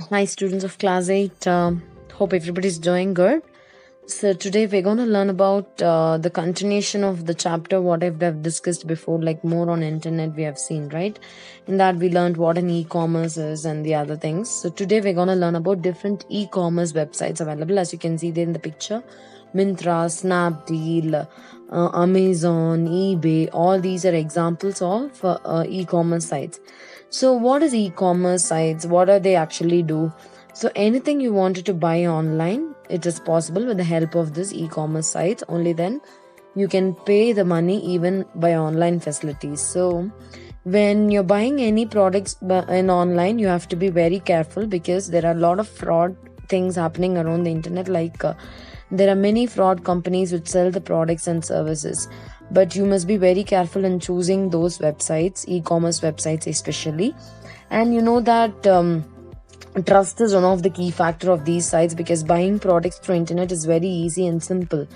Hi, students of class 8. Hope everybody's doing good. So, today we're going to learn about the continuation of the chapter what I've discussed before, like more on internet we have seen, right? In that, we learned what an e commerce is and the other things. So, today we're going to learn about different e commerce websites available, as you can see there in the picture. Myntra, Snapdeal, Amazon, eBay, all these are examples of e commerce sites. So, what is e commerce sites? What do they actually do? So, anything you wanted to buy online, it is possible with the help of this e commerce sites. Only then you can pay the money even by online facilities. So, when you're buying any products in online, you have to be very careful because there are a lot of fraud things happening around the internet, like there are many fraud companies which sell the products and services, but you must be very careful in choosing those websites, e-commerce websites especially. And you know that trust is one of the key factor of these sites, because buying products through internet is very easy and simple,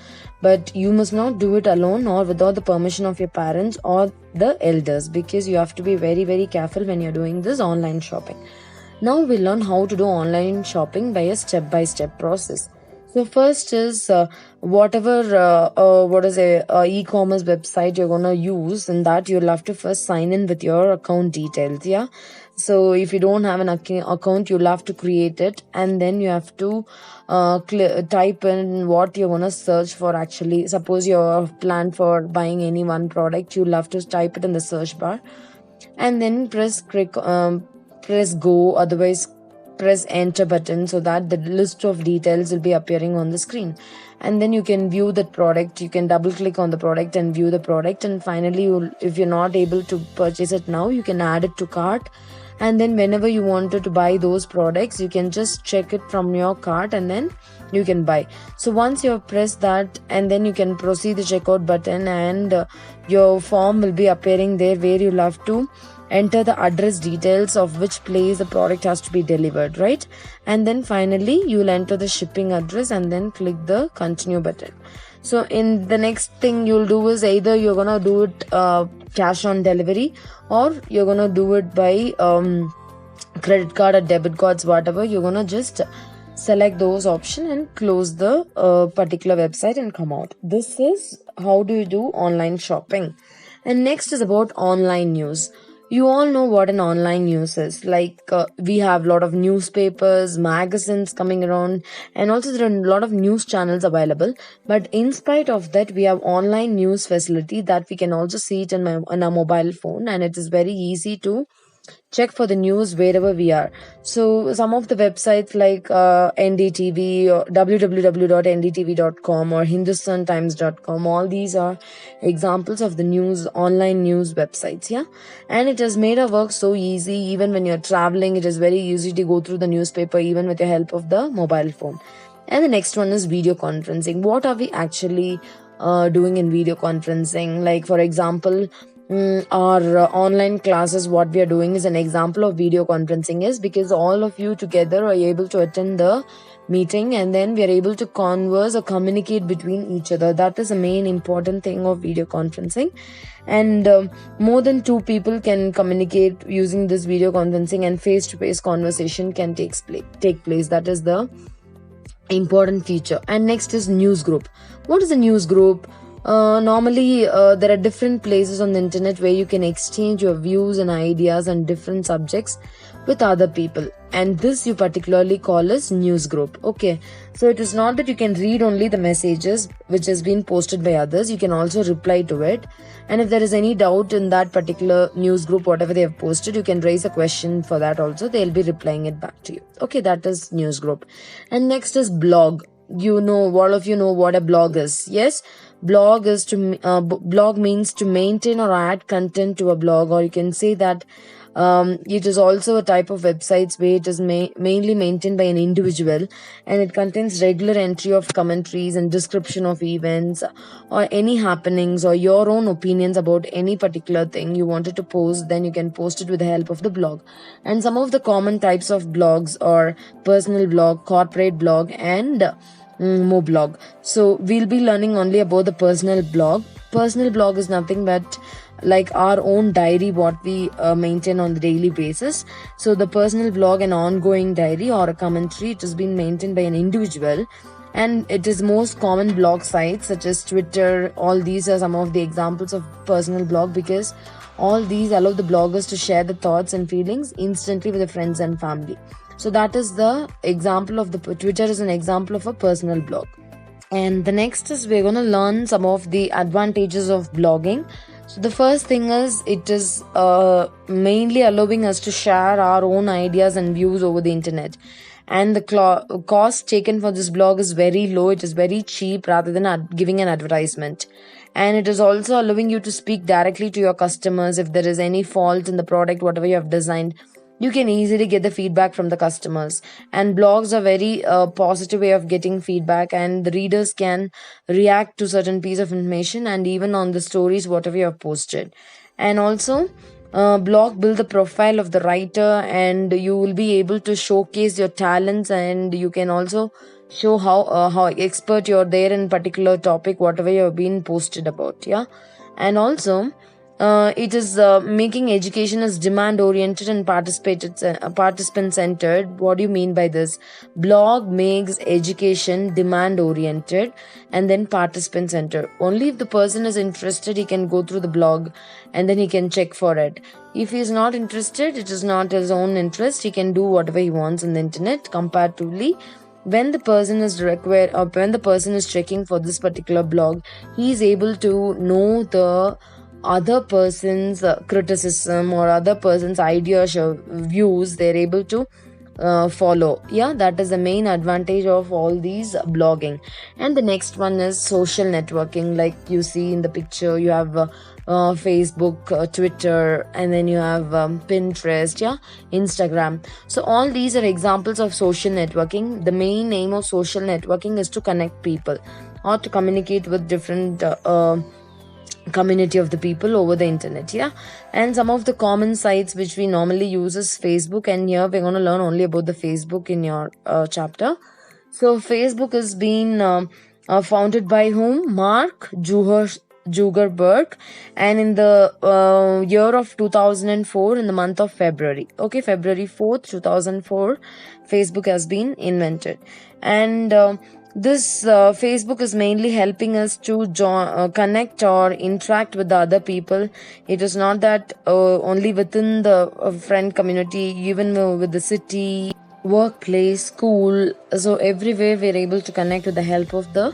but you must not do it alone or without the permission of your parents or the elders, because you have to be very careful when you're doing this online shopping. Now we'll learn how to do online shopping by a step-by-step process. So first is whatever what is a e-commerce website you're gonna use, in that you'll have to first sign in with your account details. Yeah. So if you don't have an account, you'll have to create it, and then you have to type in what you're gonna search for. Actually, suppose you're planned for buying any one product, you'll have to type it in the search bar, and then press go, otherwise press enter button, so that the list of details will be appearing on the screen, and then you can view that product. You can double click on the product and view the product, and finally if you're not able to purchase it now, you can add it to cart, and then whenever you wanted to buy those products, you can just check it from your cart and then you can buy. So once you have pressed that, and then you can proceed the checkout button, and your form will be appearing there, where you'll have to enter the address details of which place the product has to be delivered, right? And then finally you will enter the shipping address and then click the continue button. So in the next thing you'll do is either you're gonna do it cash on delivery, or you're gonna do it by credit card or debit cards, whatever. You're gonna just select those option and close the particular website and come out. This is how do you do online shopping. And next is about online news. You all know what an online news is. Like we have a lot of newspapers, magazines coming around, and also there are a lot of news channels available. But in spite of that, we have online news facility that we can also see it on our mobile phone, and it is very easy to check for the news wherever we are. So some of the websites like NDTV or www.ndtv.com or hindustantimes.com, all these are examples of the news, online news websites. Yeah. And it has made our work so easy. Even when you're traveling, it is very easy to go through the newspaper even with the help of the mobile phone. And the next one is video conferencing. What are we actually doing in video conferencing? Like, for example, our online classes, what we are doing is an example of video conferencing, is because all of you together are able to attend the meeting, and then we are able to converse or communicate between each other. That is the main important thing of video conferencing. And more than two people can communicate using this video conferencing, and face-to-face conversation can take place. That is the important feature. And next is news group. What is a news group? Normally, there are different places on the internet where you can exchange your views and ideas on different subjects with other people, and this you particularly call as news group. Okay, so it is not that you can read only the messages which has been posted by others. You can also reply to it, and if there is any doubt in that particular news group, whatever they have posted, you can raise a question for that also. They'll be replying it back to you. Okay, that is news group. And next is blog. You know, all of you know what a blog is. Yes, blog means to maintain or add content to a blog, or you can say that it is also a type of websites where it is mainly maintained by an individual, and it contains regular entry of commentaries and description of events or any happenings or your own opinions about any particular thing you wanted to post. Then you can post it with the help of the blog. And some of the common types of blogs are personal blog, corporate blog, and moblog. So we'll be learning only about the personal blog. Personal blog is nothing but like our own diary what we maintain on the daily basis. So the personal blog, an ongoing diary or a commentary, it has been maintained by an individual, and it is most common blog sites such as Twitter. All these are some of the examples of personal blog, because all these allow the bloggers to share the thoughts and feelings instantly with their friends and family. So that is the example of the Twitter is an example of a personal blog. And the next is we're going to learn some of the advantages of blogging. So the first thing is it is mainly allowing us to share our own ideas and views over the internet. And the cost taken for this blog is very low. It is very cheap rather than giving an advertisement. And it is also allowing you to speak directly to your customers. If there is any fault in the product, whatever you have designed, you can easily get the feedback from the customers. And blogs are very positive way of getting feedback, and the readers can react to certain piece of information and even on the stories whatever you have posted. And also blog build the profile of the writer, and you will be able to showcase your talents, and you can also show how expert you're there in particular topic whatever you have been posted about. Yeah. And also it is making education as demand oriented and participant centered. What do you mean by this? Blog makes education demand oriented and then participant centered. Only if the person is interested, he can go through the blog and then he can check for it. If he is not interested, it is not his own interest, he can do whatever he wants on the internet. Comparatively, when the person is required, or when the person is checking for this particular blog, he is able to know the other person's criticism or other person's ideas or views. They're able to follow. Yeah, that is the main advantage of all these blogging. And the next one is social networking. Like you see in the picture, you have Facebook, Twitter, and then you have Pinterest, yeah, Instagram. So all these are examples of social networking. The main aim of social networking is to connect people or to communicate with different community of the people over the internet. Yeah. And some of the common sites which we normally use is Facebook, and here we're going to learn only about the Facebook in your chapter. So Facebook has been founded by whom? Mark Zuckerberg, and in the year of 2004, in the month of February, okay, February 4th 2004, Facebook has been invented. And this Facebook is mainly helping us to connect or interact with the other people. It is not that only within the friend community, even with the city, workplace, school. So everywhere we're able to connect with the help of the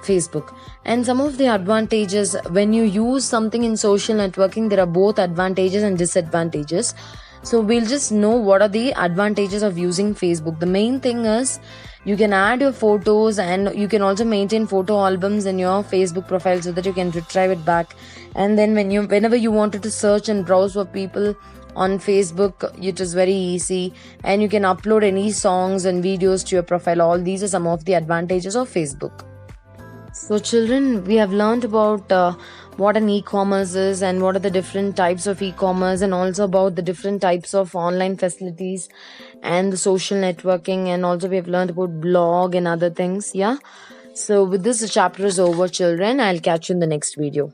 Facebook. And some of the advantages when you use something in social networking, there are both advantages and disadvantages. So we'll just know what are the advantages of using Facebook. The main thing is you can add your photos, and you can also maintain photo albums in your Facebook profile so that you can retrieve it back. And then whenever you wanted to search and browse for people on Facebook, it is very easy, and you can upload any songs and videos to your profile. All these are some of the advantages of Facebook. So children, we have learned about what an e-commerce is and what are the different types of e-commerce, and also about the different types of online facilities and the social networking, and also we have learned about blog and other things. Yeah. So with this, the chapter is over, children. I'll catch you in the next video.